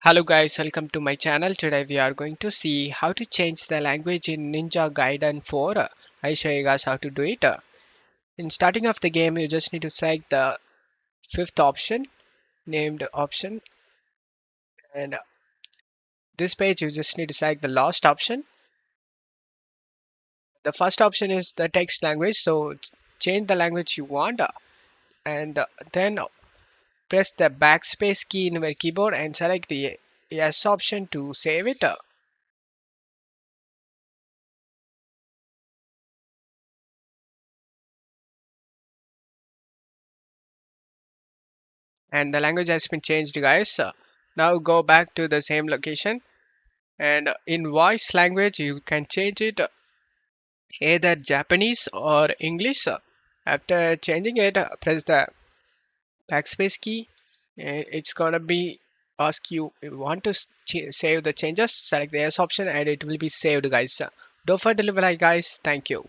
Hello guys, welcome to my channel. Today we are going to see how to change the language in Ninja Gaiden 4. I show you guys how to do it. In starting of the game, you just need to select the fifth option, named option, and this page you just need to select the last option. The first option is the text language, so change the language you want, and then press the backspace key in your keyboard and select the yes option to save it. And the language has been changed, guys. Now go back to the same location, and in voice language you can change it either Japanese or English. After changing it, press the backspace key, and it's gonna be ask you if you want to save the changes. Select the yes option and it will be saved, guys. Don't forget to leave a like, guys. Thank you.